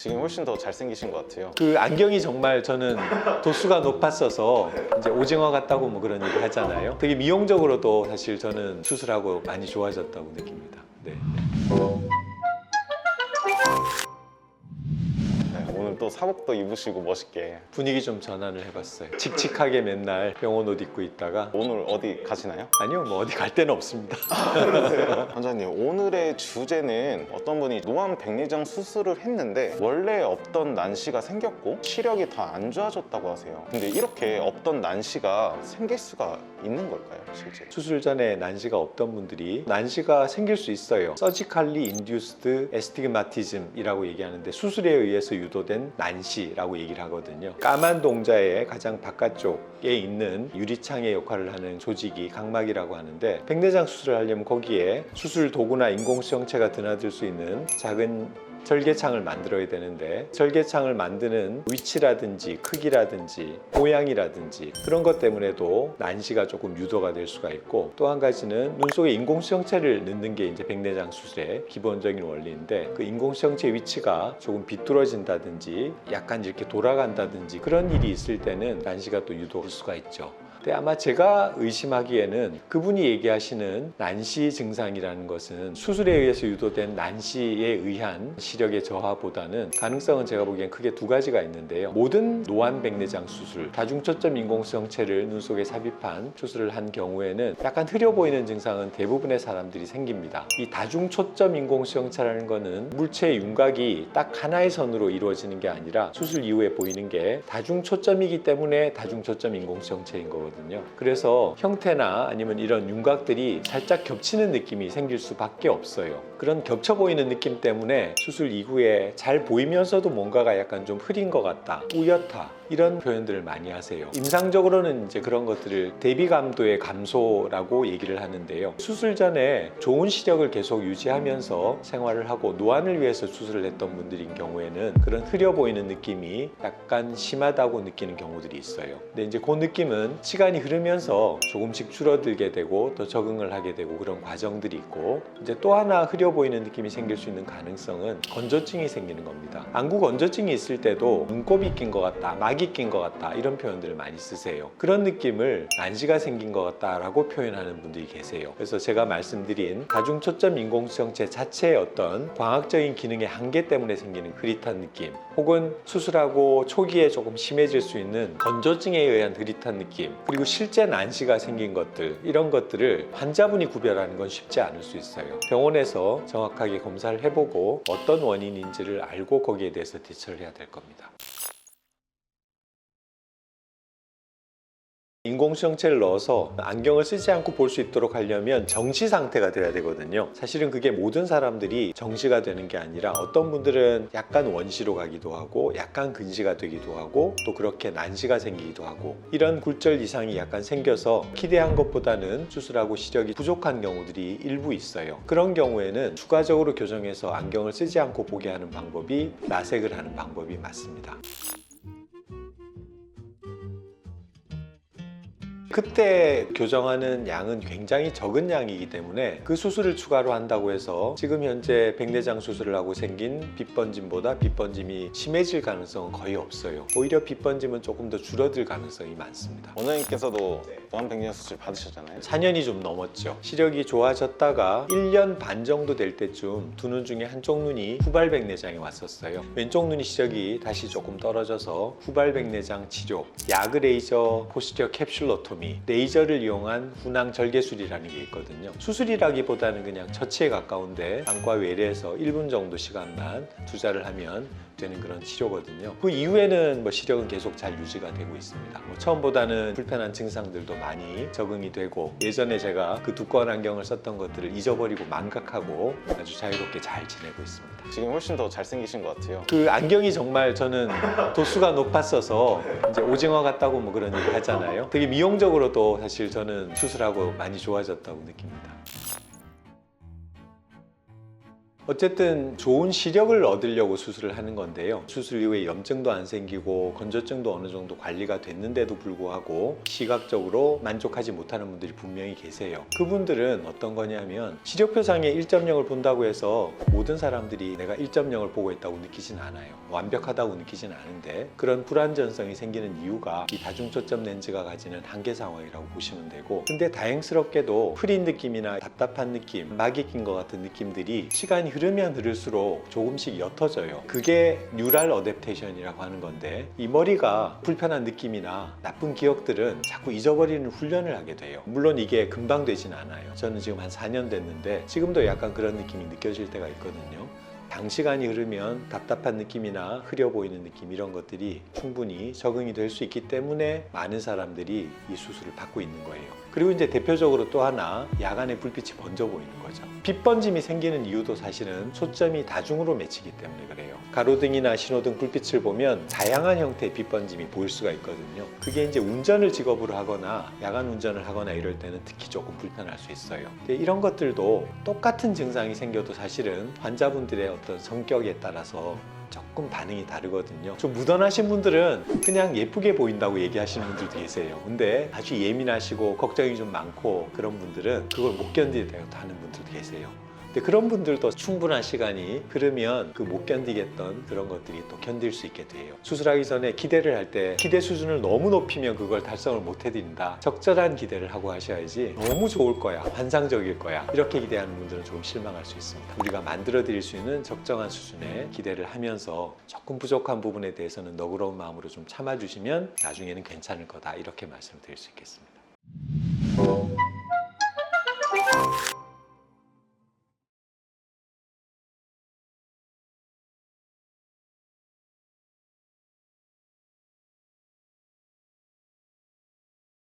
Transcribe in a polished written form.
지금 훨씬 더 잘생기신 것 같아요. 그 안경이 정말 저는 도수가 높았어서 이제 오징어 같다고 뭐 그런 얘기 하잖아요. 되게 미용적으로도 사실 저는 수술하고 많이 좋아졌다고 느낍니다. 네. 네, 오늘 또 사복도 입으시고 멋있게. 분위기 좀 전환을 해봤어요. 칙칙하게 맨날 병원 옷 입고 있다가 오늘 어디 가시나요? 아니요, 뭐 어디 갈 데는 없습니다. 원장님, 오늘의 주제는 어떤 분이 노안 백내장 수술을 했는데 원래 없던 난시가 생겼고 시력이 더 안 좋아졌다고 하세요. 근데 이렇게 없던 난시가 생길 수가 있는 걸까요, 실제? 수술 전에 난시가 없던 분들이 난시가 생길 수 있어요. 서지컬리 인듀스드 에스티그마티즘이라고 얘기하는데 수술에 의해서 유도된 난시라고 얘기를 하거든요. 까만 동자의 가장 바깥쪽에 있는 유리창의 역할을 하는 조직이 각막이라고 하는데, 백내장 수술을 하려면 거기에 수술 도구나 인공수정체가 드나들 수 있는 작은 절개창을 만들어야 되는데, 절개창을 만드는 위치라든지 크기라든지 모양이라든지 그런 것 때문에도 난시가 조금 유도가 될 수가 있고, 또 한 가지는 눈 속에 인공수정체를 넣는 게 이제 백내장 수술의 기본적인 원리인데, 그 인공수정체 위치가 조금 비뚤어진다든지 약간 이렇게 돌아간다든지 그런 일이 있을 때는 난시가 또 유도할 수가 있죠. 근데 아마 제가 의심하기에는 그분이 얘기하시는 난시 증상이라는 것은 수술에 의해서 유도된 난시에 의한 시력의 저하보다는 가능성은 제가 보기엔 크게 두 가지가 있는데요. 모든 노안 백내장 수술, 다중초점 인공수정체를 눈 속에 삽입한 수술을 한 경우에는 약간 흐려 보이는 증상은 대부분의 사람들이 생깁니다. 이 다중초점 인공수정체라는 거는 물체의 윤곽이 딱 하나의 선으로 이루어지는 게 아니라 수술 이후에 보이는 게 다중초점이기 때문에 다중초점 인공수정체인 거거든요. 그래서 형태나 아니면 이런 윤곽들이 살짝 겹치는 느낌이 생길 수밖에 없어요. 그런 겹쳐 보이는 느낌 때문에 수술 이후에 잘 보이면서도 뭔가가 약간 좀 흐린 것 같다, 뿌옇다, 이런 표현들을 많이 하세요. 임상적으로는 이제 그런 것들을 대비감도의 감소라고 얘기를 하는데요. 수술 전에 좋은 시력을 계속 유지하면서 생활을 하고 노안을 위해서 수술을 했던 분들인 경우에는 그런 흐려 보이는 느낌이 약간 심하다고 느끼는 경우들이 있어요. 근데 이제 그 느낌은 시간이 흐르면서 조금씩 줄어들게 되고 또 적응을 하게 되고 그런 과정들이 있고, 이제 또 하나 흐려 보이는 느낌이 생길 수 있는 가능성은 건조증이 생기는 겁니다. 안구 건조증이 있을 때도 눈곱이 낀 것 같다, 막이 낀 것 같다, 이런 표현들을 많이 쓰세요. 그런 느낌을 난시가 생긴 것 같다라고 표현하는 분들이 계세요. 그래서 제가 말씀드린 다중초점 인공수정체 자체의 어떤 광학적인 기능의 한계 때문에 생기는 흐릿한 느낌, 혹은 수술하고 초기에 조금 심해질 수 있는 건조증에 의한 흐릿한 느낌, 그리고 실제 난시가 생긴 것들, 이런 것들을 환자분이 구별하는 건 쉽지 않을 수 있어요. 병원에서 정확하게 검사를 해보고 어떤 원인인지를 알고 거기에 대해서 대처를 해야 될 겁니다. 인공수정체를 넣어서 안경을 쓰지 않고 볼 수 있도록 하려면 정시 상태가 돼야 되거든요. 사실은 그게 모든 사람들이 정시가 되는 게 아니라 어떤 분들은 약간 원시로 가기도 하고 약간 근시가 되기도 하고 또 그렇게 난시가 생기기도 하고, 이런 굴절 이상이 약간 생겨서 기대한 것보다는 수술하고 시력이 부족한 경우들이 일부 있어요. 그런 경우에는 추가적으로 교정해서 안경을 쓰지 않고 보게 하는 방법이 라섹을 하는 방법이 맞습니다. 그때 교정하는 양은 굉장히 적은 양이기 때문에 그 수술을 추가로 한다고 해서 지금 현재 백내장 수술을 하고 생긴 빗번짐보다 빗번짐이 심해질 가능성은 거의 없어요. 오히려 빗번짐은 조금 더 줄어들 가능성이 많습니다. 원장님께서도 노안 백내장 수술 받으셨잖아요. 4년이 좀 넘었죠. 시력이 좋아졌다가 1년 반 정도 될 때쯤 두 눈 중에 한쪽 눈이 후발 백내장이 왔었어요. 왼쪽 눈이 시력이 다시 조금 떨어져서 후발 백내장 치료, 야그 레이저 포스티어 캡슐러토미, 레이저를 이용한 훈항 절개술이라는 게 있거든요. 수술이라기보다는 그냥 처치에 가까운데 안과 외래에서 1분 정도 시간만 투자를 하면 되는 그런 치료거든요. 그 이후에는 시력은 계속 잘 유지가 되고 있습니다. 처음보다는 불편한 증상들도 많이 적응이 되고, 예전에 제가 그 두꺼운 안경을 썼던 것들을 잊어버리고 망각하고 아주 자유롭게 잘 지내고 있습니다. 지금 훨씬 더 잘생기신 것 같아요. 그 안경이 정말 저는 도수가 높았어서 이제 오징어 같다고 뭐 그런 얘기 하잖아요. 되게 미용적으로도 사실 저는 수술하고 많이 좋아졌다고 느낍니다. 어쨌든 좋은 시력을 얻으려고 수술을 하는 건데요. 수술 이후에 염증도 안 생기고 건조증도 어느 정도 관리가 됐는데도 불구하고 시각적으로 만족하지 못하는 분들이 분명히 계세요. 그분들은 어떤 거냐면 시력표상에 1.0을 본다고 해서 모든 사람들이 내가 1.0을 보고 있다고 느끼진 않아요. 완벽하다고 느끼진 않은데 그런 불안전성이 생기는 이유가 이 다중초점 렌즈가 가지는 한계 상황이라고 보시면 되고, 근데 다행스럽게도 흐린 느낌이나 답답한 느낌, 막이 낀 것 같은 느낌들이 시간이 흐르면 흐를수록 조금씩 옅어져요. 그게 뉴럴 어댑테이션이라고 하는 건데, 이 머리가 불편한 느낌이나 나쁜 기억들은 자꾸 잊어버리는 훈련을 하게 돼요. 물론 이게 금방 되진 않아요. 저는 지금 한 4년 됐는데 지금도 약간 그런 느낌이 느껴질 때가 있거든요. 장시간이 흐르면 답답한 느낌이나 흐려 보이는 느낌, 이런 것들이 충분히 적응이 될 수 있기 때문에 많은 사람들이 이 수술을 받고 있는 거예요. 그리고 이제 대표적으로 또 하나, 야간에 불빛이 번져 보이는 거죠. 빛 번짐이 생기는 이유도 사실은 초점이 다중으로 맺히기 때문에 그래요. 가로등이나 신호등 불빛을 보면 다양한 형태의 빛 번짐이 보일 수가 있거든요. 그게 이제 운전을 직업으로 하거나 야간 운전을 하거나 이럴 때는 특히 조금 불편할 수 있어요. 근데 이런 것들도 똑같은 증상이 생겨도 사실은 환자분들의 어떤 성격에 따라서 조금 반응이 다르거든요. 좀 무던하신 분들은 그냥 예쁘게 보인다고 얘기하시는 분들도 계세요. 근데 아주 예민하시고 걱정이 좀 많고 그런 분들은 그걸 못 견디겠다고 하는 분들도 계세요. 근데 그런 분들도 충분한 시간이 흐르면 그 못 견디겠던 그런 것들이 또 견딜 수 있게 돼요. 수술하기 전에 기대를 할 때 기대 수준을 너무 높이면 그걸 달성을 못 해드린다. 적절한 기대를 하고 하셔야지 너무 좋을 거야, 환상적일 거야, 이렇게 기대하는 분들은 조금 실망할 수 있습니다. 우리가 만들어 드릴 수 있는 적정한 수준의 기대를 하면서 조금 부족한 부분에 대해서는 너그러운 마음으로 좀 참아주시면 나중에는 괜찮을 거다, 이렇게 말씀을 드릴 수 있겠습니다.